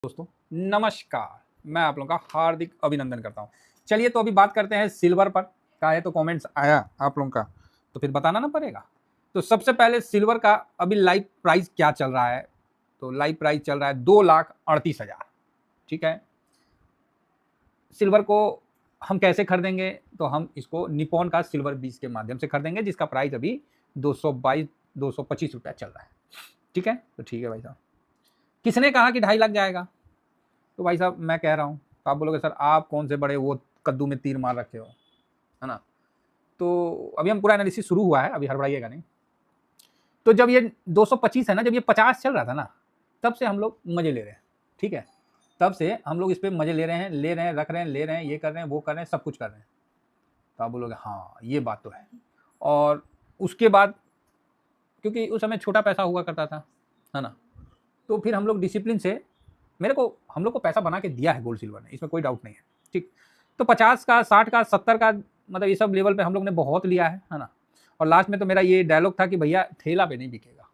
दोस्तों नमस्कार, मैं आप लोगों का हार्दिक अभिनंदन करता हूँ। चलिए तो अभी बात करते हैं सिल्वर पर। का है तो कमेंट्स आया आप लोगों का, तो फिर बताना ना पड़ेगा। तो सबसे पहले सिल्वर का अभी लाइव प्राइस क्या चल रहा है? तो लाइव प्राइस चल रहा है 2,38,000। ठीक है, सिल्वर को हम कैसे खरीदेंगे? तो हम इसको निपॉन का सिल्वर बीज के माध्यम से खरीदेंगे, जिसका प्राइस अभी 222-225 रुपया चल रहा है। ठीक है, तो ठीक है भाई साहब। किसने कहा कि 2.5 लाख जाएगा? तो भाई साहब मैं कह रहा हूँ, तो आप बोलोगे सर आप कौन से बड़े वो कद्दू में तीर मार रखे हो, है ना? तो अभी हम पूरा एनालिसिस शुरू हुआ है, अभी हड़बड़ाइएगा नहीं। तो जब ये 225 है ना, जब ये 50 चल रहा था ना, तब से हम लोग मजे ले रहे हैं। ठीक है, तब से हम लोग इस पर मजे ले रहे हैं, रख रहे हैं, ले रहे हैं, ये कर रहे हैं, वो कर रहे हैं, सब कुछ कर रहे हैं। तो आप बोलोगे हाँ ये बात तो है। और उसके बाद क्योंकि उस समय छोटा पैसा हुआ करता था, है ना, तो फिर हम लोग डिसिप्लिन से हम लोग को पैसा बना के दिया है गोल्ड सिल्वर ने, इसमें कोई डाउट नहीं है। ठीक, तो 50 का, 60 का, 70 का, मतलब ये सब लेवल पे हम लोग ने बहुत लिया है ना। और लास्ट में तो मेरा ये डायलॉग था कि भैया ठेला पे नहीं बिकेगा,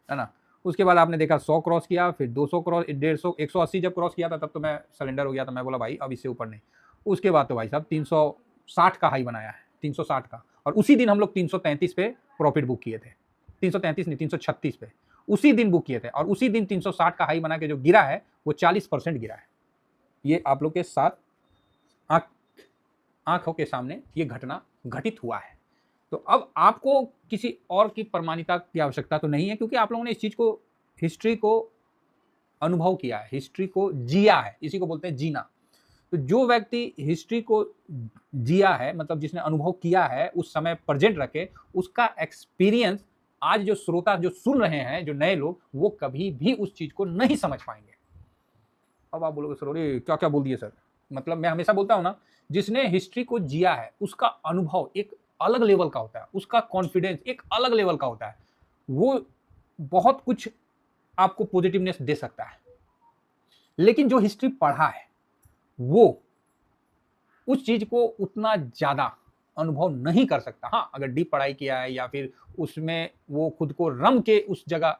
है ना। उसके बाद आपने देखा 100 क्रॉस किया, फिर 200 क्रॉस, 150, 180 जब क्रॉस किया था तब तो मैं सरेंडर हो गया था। मैं बोला भाई अब इससे ऊपर नहीं। उसके बाद तो भाई साहब 360 का हाई बनाया है, 360 का। और उसी दिन हम लोग 333 पे प्रॉफिट बुक किए थे, 333 नहीं 336 पे उसी दिन बुक किए थे। और उसी दिन 360 का हाई बना के जो गिरा है वो 40% गिरा है। ये आप लोग के साथ आंखों के सामने ये घटना घटित हुआ है। तो अब आपको किसी और की प्रमाणिकता की आवश्यकता तो नहीं है, क्योंकि आप लोगों ने इस चीज को, हिस्ट्री को अनुभव किया है, हिस्ट्री को जिया है, इसी को बोलते हैं जीना। तो जो व्यक्ति हिस्ट्री को जिया है, मतलब जिसने अनुभव किया है, उस समय प्रेजेंट रखे, उसका एक्सपीरियंस आज जो श्रोता जो सुन रहे हैं, जो नए लोग, वो कभी भी उस चीज को नहीं समझ पाएंगे। अब आप बोलोगे सर अरे क्या क्या बोल दिए सर। मतलब मैं हमेशा बोलता हूं ना, जिसने हिस्ट्री को जिया है उसका अनुभव एक अलग लेवल का होता है, उसका कॉन्फिडेंस एक अलग लेवल का होता है। वो बहुत कुछ आपको पॉजिटिवनेस दे सकता है। लेकिन जो हिस्ट्री पढ़ा है वो उस चीज को उतना ज्यादा अनुभव नहीं कर सकता। हाँ, अगर डीप पढ़ाई किया है या फिर उसमें वो खुद को रम के उस जगह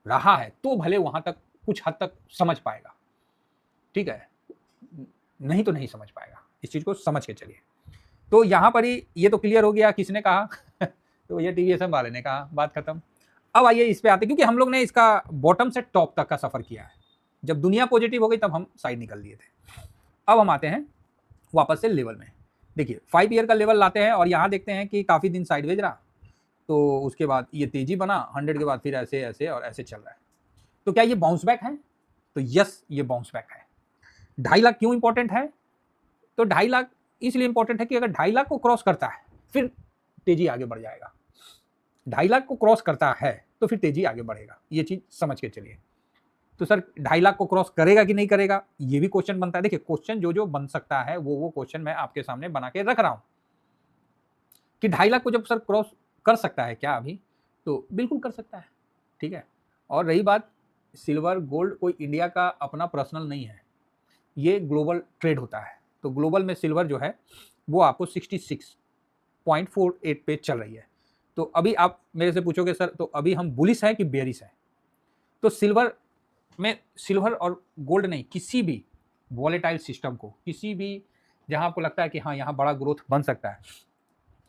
रहा है, तो भले वहां तक कुछ हद तक समझ पाएगा। ठीक है, नहीं तो नहीं समझ पाएगा। इस चीज को समझ के चलिए। तो यहां पर ही ये तो क्लियर हो गया किसने कहा तो ये टीवीएसएम वाले ने कहा, बात खत्म। अब आइए इस पे आते, क्योंकि हम लोग ने इसका बॉटम से टॉप तक का सफर किया है। जब दुनिया पॉजिटिव हो गई तब हम साइड निकल दिए थे। अब हम आते हैं वापस से लेवल में। देखिए 5 ईयर का लेवल लाते हैं और यहां देखते हैं कि काफी दिन साइडवेज रहा। तो उसके बाद ये तेजी बना 100 के बाद, फिर ऐसे ऐसे और ऐसे चल रहा है। तो क्या ये बाउंस बैक है? तो यस, ये बाउंस बैक है। 2.5 लाख क्यों इंपॉर्टेंट है? तो 2.5 लाख इसलिए इंपॉर्टेंट है कि अगर 2.5 लाख को क्रॉस करता है फिर तेजी आगे बढ़ जाएगा। 2.5 लाख को क्रॉस करता है तो फिर तेजी आगे बढ़ेगा, ये चीज समझ के चलिए। तो सर 2.5 लाख को क्रॉस करेगा कि नहीं करेगा, ये भी क्वेश्चन बनता है। देखिए क्वेश्चन जो जो बन सकता है वो क्वेश्चन मैं आपके सामने बना के रख रहा हूं कि 2.5 लाख को जब सर क्रॉस कर सकता है क्या अभी, तो बिल्कुल कर सकता है। ठीक है, और रही बात सिल्वर गोल्ड, कोई इंडिया का अपना पर्सनल नहीं है, ये ग्लोबल ट्रेड होता है। तो ग्लोबल में सिल्वर जो है वो आपको 66.48 पे चल रही है। तो अभी आप मेरे से पूछोगे सर तो अभी हम बुलिश है कि बेरिश है? तो सिल्वर में, सिल्वर और गोल्ड नहीं, किसी भी वॉलेटाइल सिस्टम को, किसी भी जहां आपको लगता है कि हाँ यहाँ बड़ा ग्रोथ बन सकता है,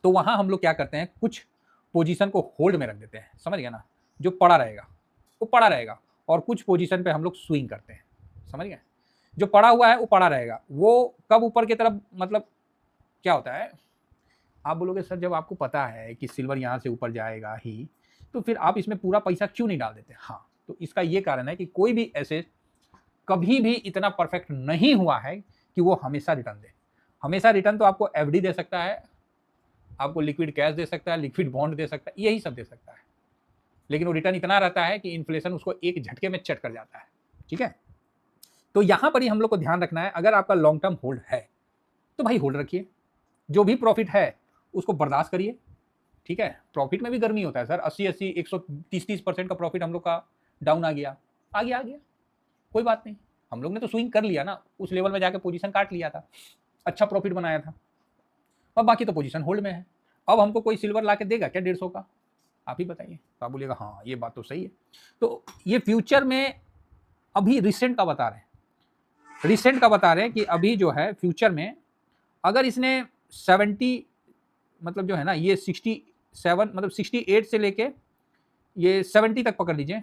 तो वहां हम लोग क्या करते हैं, कुछ पोजीशन को होल्ड में रख देते हैं। समझ गया ना, जो पड़ा रहेगा वो पड़ा रहेगा, और कुछ पोजीशन पे हम लोग स्विंग करते हैं। समझ गए, जो पड़ा हुआ है वो पड़ा रहेगा। वो कब ऊपर की तरफ, मतलब क्या होता है, आप बोलोगे सर जब आपको पता है कि सिल्वर यहाँ से ऊपर जाएगा ही, तो फिर आप इसमें पूरा पैसा क्यों नहीं डाल देते? हाँ, तो इसका ये कारण है कि कोई भी एसेट कभी भी इतना परफेक्ट नहीं हुआ है कि वो हमेशा रिटर्न दे। हमेशा रिटर्न तो आपको एफडी दे सकता है, आपको लिक्विड कैश दे सकता है, लिक्विड बॉन्ड दे सकता है, यही सब दे सकता है। लेकिन वो रिटर्न इतना रहता है कि इन्फ्लेशन उसको एक झटके में चट कर जाता है। ठीक है, तो यहां पर ही हम लोग को ध्यान रखना है, अगर आपका लॉन्ग टर्म होल्ड है तो भाई होल्ड रखिए, जो भी प्रॉफिट है उसको बर्दाश्त करिए। ठीक है, प्रॉफिट में भी गर्मी होता है सर, 80-80, 130-30% का प्रॉफिट हम लोग का डाउन आ गया, कोई बात नहीं। हम लोग ने तो स्विंग कर लिया ना, उस लेवल में जाकर पोजीशन काट लिया था, अच्छा प्रॉफिट बनाया था। अब बाकी तो पोजीशन होल्ड में है। अब हमको कोई सिल्वर ला के देगा क्या 150 का? आप ही बताइए। तो आप बोलिएगा हाँ ये बात तो सही है। तो ये फ्यूचर में अभी रिसेंट का बता रहे हैं कि अभी जो है फ्यूचर में अगर इसने 70 मतलब जो है ना ये 67 मतलब 68 से लेके ये 70 तक पकड़ लीजिए,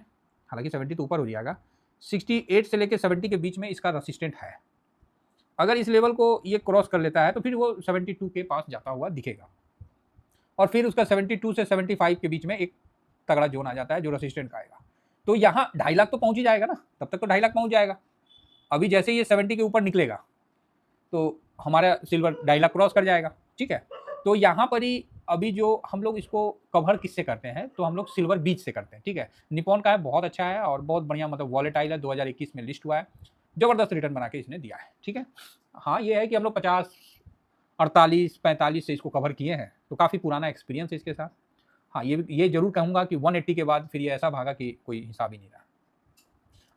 हालांकि 70 तो ऊपर हो जाएगा, 68 से लेके 70 के बीच में इसका रेसिस्टेंट है। अगर इस लेवल को ये क्रॉस कर लेता है तो फिर वो 72 के पास जाता हुआ दिखेगा और फिर उसका 72 से 75 के बीच में एक तगड़ा जोन आ जाता है जो रेसिस्टेंट का आएगा। तो यहाँ 2.5 लाख तो पहुंच ही जाएगा ना, तब तक तो 2.5 लाख पहुंच जाएगा। अभी जैसे ये 70 के ऊपर निकलेगा तो हमारा सिल्वर 2.5 लाख क्रॉस कर जाएगा, ठीक है। तो यहाँ पर ही अभी जो हम लोग इसको कवर किससे करते हैं, तो हम लोग सिल्वर बीच से करते हैं, ठीक है। निपॉन का है, बहुत अच्छा है और बहुत बढ़िया, मतलब वॉलेटाइल है, 2021 में लिस्ट हुआ है, जबरदस्त रिटर्न बना के इसने दिया है, ठीक है। हाँ ये है कि हम लोग 50, 48, 45 से इसको कवर किए हैं, तो काफ़ी पुराना एक्सपीरियंस है इसके साथ। हाँ ये जरूर कहूँगा कि 180 के बाद फिर ये ऐसा भागा कि कोई हिसाब ही नहीं रहा।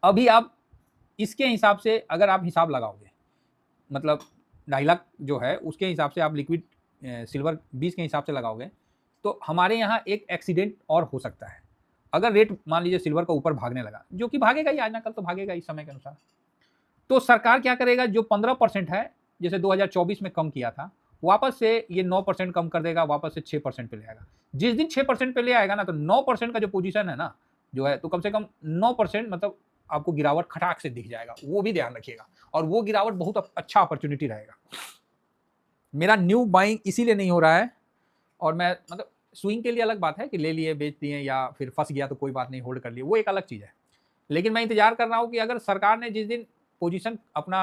अभी आप इसके हिसाब से अगर आप हिसाब लगाओगे, मतलब 2.5 लाख जो है उसके हिसाब से आप लिक्विड सिल्वर 20 के हिसाब से लगाओगे, तो हमारे यहाँ एक एक्सीडेंट और हो सकता है। अगर रेट मान लीजिए सिल्वर का ऊपर भागने लगा, जो कि भागेगा ही, आज ना कल तो भागेगा इस समय के अनुसार, तो सरकार क्या करेगा, जो 15% है जैसे 2024 में कम किया था, वापस से ये 9% कम कर देगा, वापस से 6% पे ले आएगा। जिस दिन 6% पे ले आएगा ना, तो 9% का जो पोजीशन है ना जो है, तो कम से कम 9% मतलब आपको गिरावट खटाक से दिख जाएगा, वो भी ध्यान रखिएगा। और वो गिरावट बहुत अच्छा अपॉर्चुनिटी रहेगा। मेरा न्यू बाइंग इसीलिए नहीं हो रहा है, और मैं मतलब स्विंग के लिए अलग बात है कि ले लिए बेच दिए या फिर फंस गया तो कोई बात नहीं, होल्ड कर लिए, वो एक अलग चीज़ है। लेकिन मैं इंतजार कर रहा हूँ कि अगर सरकार ने जिस दिन पोजीशन अपना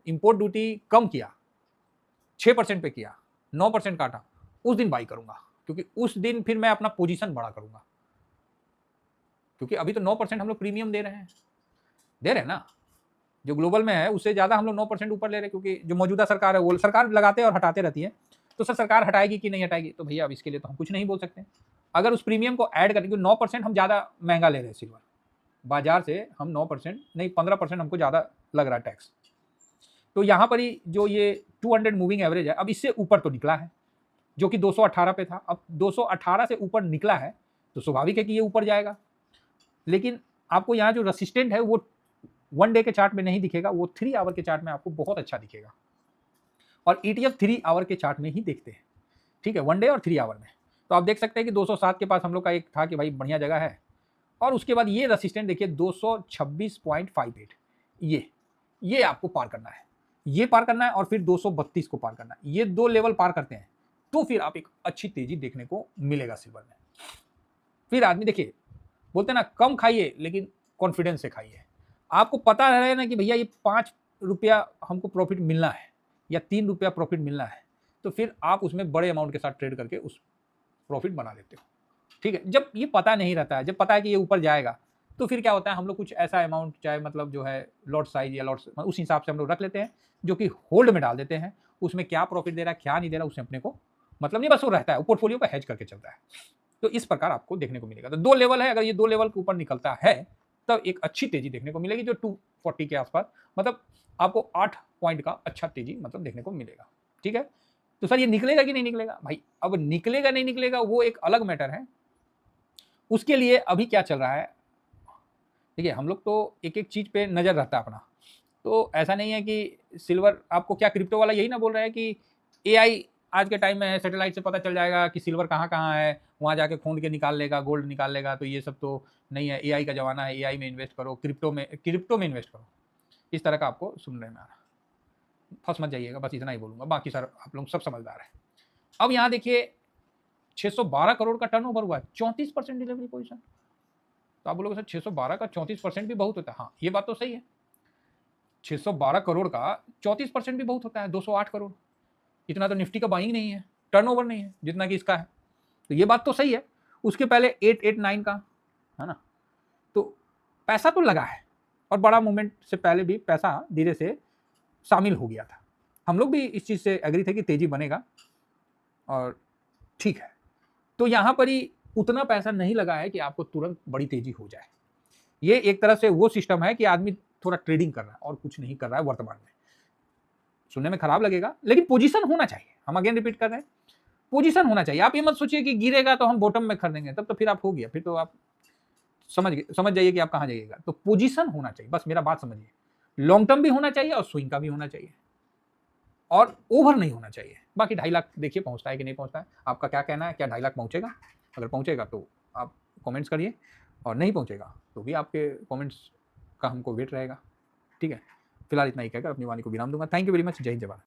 इंपोर्ट ड्यूटी कम किया, 6% पे किया, 9% काटा, उस दिन बाई करूंगा, क्योंकि उस दिन फिर मैं अपना पोजीशन बड़ा करूंगा। क्योंकि अभी तो 9% हम लोग प्रीमियम दे रहे हैं ना, जो ग्लोबल में है उससे ज़्यादा हम लोग 9% ऊपर ले रहे हैं, क्योंकि जो मौजूदा सरकार है वो सरकार लगाते और हटाते रहती है। तो सर सरकार हटाएगी कि नहीं हटाएगी, तो भैया अब इसके लिए तो हम कुछ नहीं बोल सकते। अगर उस प्रीमियम को ऐड करें, क्योंकि 9% हम ज़्यादा महंगा ले रहे हैं सिल्वर, बाजार से हम 9% नहीं 15% हमको ज़्यादा लग रहा है टैक्स। तो यहाँ पर ही जो ये 200 मूविंग एवरेज है, अब इससे ऊपर तो निकला है, जो कि 218 पे था, अब 218 से ऊपर निकला है, तो स्वाभाविक है कि ये ऊपर जाएगा। लेकिन आपको यहाँ जो रेसिस्टेंट है वो 1 डे के चार्ट में नहीं दिखेगा, वो 3 आवर के चार्ट में आपको बहुत अच्छा दिखेगा। और ETF 3 आवर के चार्ट में ही देखते हैं, ठीक है, 1 डे और 3 आवर में। तो आप देख सकते हैं कि 207 के पास हम लोग का एक था कि भाई बढ़िया जगह है, और उसके बाद ये रेसिस्टेंट देखिए 226.58, ये आपको पार करना है, ये पार करना है, और फिर 232 को पार करना है। ये 2 लेवल पार करते हैं तो फिर आप एक अच्छी तेजी देखने को मिलेगा सिल्वर में। फिर आदमी देखिए बोलते हैं ना, कम खाइए लेकिन कॉन्फिडेंस से खाइए। आपको पता रहे ना कि भैया ये 5 रुपया हमको प्रॉफिट मिलना है या 3 रुपया प्रॉफिट मिलना है, तो फिर आप उसमें बड़े अमाउंट के साथ ट्रेड करके उस प्रॉफिट बना लेते हो, ठीक है। जब ये पता नहीं रहता है, जब पता है कि ये ऊपर जाएगा, तो फिर क्या होता है, हम लोग कुछ ऐसा अमाउंट, चाहे मतलब जो है लॉट साइज या लॉट, उस हिसाब से हम लोग रख लेते हैं, जो कि होल्ड में डाल देते हैं। उसमें क्या प्रॉफिट दे रहा है क्या नहीं दे रहा उससे अपने को मतलब नहीं, बस वो रहता है, वो पोर्टफोलियो का हेज करके चलता है। तो इस प्रकार आपको देखने को मिलेगा। तो 2 लेवल है, अगर ये 2 लेवल के ऊपर निकलता है तब एक अच्छी तेजी देखने को मिलेगी, जो 240 के आसपास, मतलब आपको 8 पॉइंट का अच्छा तेजी मतलब देखने को मिलेगा, ठीक है। तो सर ये निकलेगा कि नहीं निकलेगा, भाई अब निकलेगा नहीं निकलेगा वो एक अलग मैटर है। उसके लिए अभी क्या चल रहा है, देखिए हम लोग तो एक एक चीज पे नजर रहता है अपना। तो ऐसा नहीं है कि सिल्वर, आपको क्या क्रिप्टो वाला यही ना बोल रहा है कि AI आज के टाइम में है, सैटेलाइट से पता चल जाएगा कि सिल्वर कहाँ कहाँ है, वहाँ जाके खोद के निकाल लेगा, गोल्ड निकाल लेगा। तो ये सब तो नहीं है, AI का ज़माना है, AI में इन्वेस्ट करो, क्रिप्टो में इन्वेस्ट करो, इस तरह का आपको सुनने में आ रहा। फंस मत जाइएगा, बस इतना ही बोलूँगा, बाकी सर आप लोग सब समझदार है। अब यहाँ देखिए 612 करोड़ का टर्नओवर हुआ है, 34% डिलीवरी पोजीशन। तो आप बोलोगे सर 612 का 34% भी बहुत होता है, हाँ ये बात तो सही है, 612 करोड़ का 34% भी बहुत होता है, 208 करोड़, इतना तो निफ्टी का बाइंग नहीं है, टर्नओवर नहीं है जितना कि इसका है, तो ये बात तो सही है। उसके पहले 889 का है ना, तो पैसा तो लगा है, और बड़ा मूवमेंट से पहले भी पैसा धीरे से शामिल हो गया था। हम लोग भी इस चीज़ से एग्री थे कि तेजी बनेगा, और ठीक है। तो यहाँ पर ही उतना पैसा नहीं लगा है कि आपको तुरंत बड़ी तेजी हो जाए। ये एक तरह से वो सिस्टम है कि आदमी थोड़ा ट्रेडिंग कर रहा है और कुछ नहीं कर रहा है वर्तमान में। सुनने में खराब लगेगा, लेकिन पोजीशन होना चाहिए। हम अगेन रिपीट कर रहे हैं, पोजीशन होना चाहिए। आप ये मत सोचिए कि गिरेगा तो हम बॉटम में खरीदेंगे, तब तो फिर आप हो गया, फिर तो आप समझ जाइए कि आप कहाँ जाइएगा। तो पोजीशन होना चाहिए, बस मेरा बात समझिए। लॉन्ग टर्म भी होना चाहिए और स्विंग का भी होना चाहिए, और ओवर नहीं होना चाहिए। बाकी 2.5 लाख देखिए पहुंचता है कि नहीं पहुंचता है। आपका क्या कहना है, क्या 2.5 लाख पहुंचेगा? अगर पहुंचेगा तो आप कमेंट्स करिए, और नहीं पहुंचेगा तो भी आपके कमेंट्स का हमको वेट रहेगा। ठीक है, फिलहाल इतना ही कहकर अपनी वाणी को विराम दूंगा। Thank you very much. जय हिंद, जय भारत।